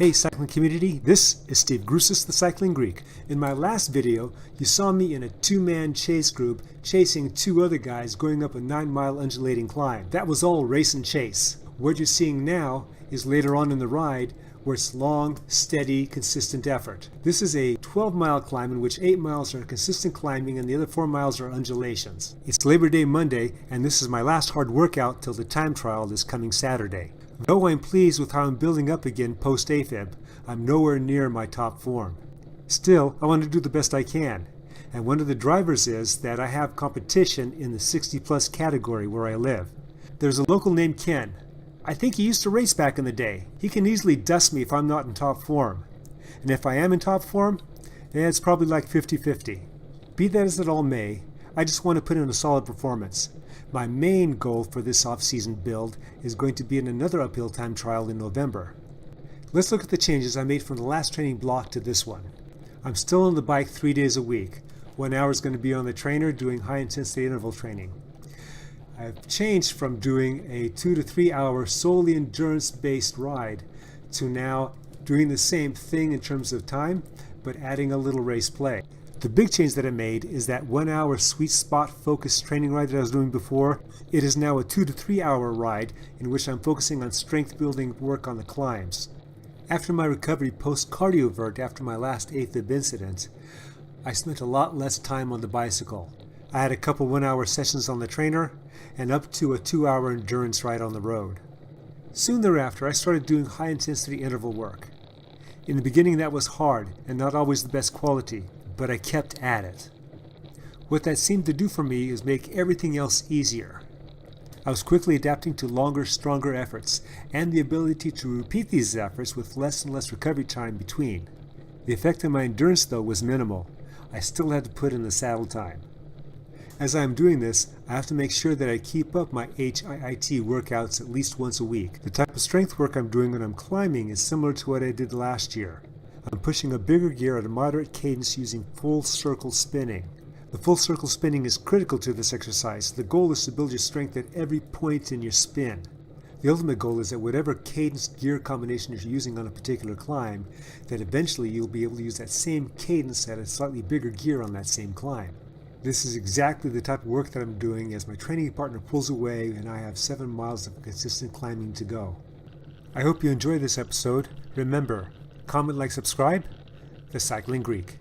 Hey cycling community, this is Steve Grusis, the Cycling Greek. In my last video, you saw me in a two-man chase group chasing two other guys going up a 9-mile undulating climb. That was all race and chase. What you're seeing now is later on in the ride where it's long, steady, consistent effort. This is a 12-mile climb in which 8 miles are consistent climbing and the other 4 miles are undulations. It's Labor Day Monday and this is my last hard workout till the time trial this coming Saturday. Though I'm pleased with how I'm building up again post A-fib, I'm nowhere near my top form. Still, I want to do the best I can. And one of the drivers is that I have competition in the 60-plus category where I live. There's a local named Ken. I think he used to race back in the day. He can easily dust me if I'm not in top form. And if I am in top form, it's probably like 50-50. Be that as it all may, I just want to put in a solid performance. My main goal for this off-season build is going to be in another uphill time trial in November. Let's look at the changes I made from the last training block to this one. I'm still on the bike 3 days a week. 1 hour is going to be on the trainer doing high-intensity interval training. I've changed from doing a 2 to 3 hour solely endurance-based ride to now doing the same thing in terms of time, but adding a little race play. The big change that I made is that 1 hour sweet spot focused training ride that I was doing before. It is now a 2 to 3 hour ride in which I'm focusing on strength building work on the climbs. After my recovery post cardiovert after my last A-fib incident, I spent a lot less time on the bicycle. I had a couple 1 hour sessions on the trainer and up to a 2 hour endurance ride on the road. Soon thereafter, I started doing high intensity interval work. In the beginning that was hard and not always the best quality, but I kept at it. What that seemed to do for me is make everything else easier. I was quickly adapting to longer, stronger efforts and the ability to repeat these efforts with less and less recovery time between. The effect on my endurance though was minimal. I still had to put in the saddle time. As I am doing this, I have to make sure that I keep up my HIIT workouts at least once a week. The type of strength work I'm doing when I'm climbing is similar to what I did last year. I'm pushing a bigger gear at a moderate cadence using full circle spinning. The full circle spinning is critical to this exercise. The goal is to build your strength at every point in your spin. The ultimate goal is that whatever cadence gear combination you're using on a particular climb, that eventually you'll be able to use that same cadence at a slightly bigger gear on that same climb. This is exactly the type of work that I'm doing as my training partner pulls away and I have 7 miles of consistent climbing to go. I hope you enjoyed this episode. Remember, comment, like, subscribe. The Cycling Greek.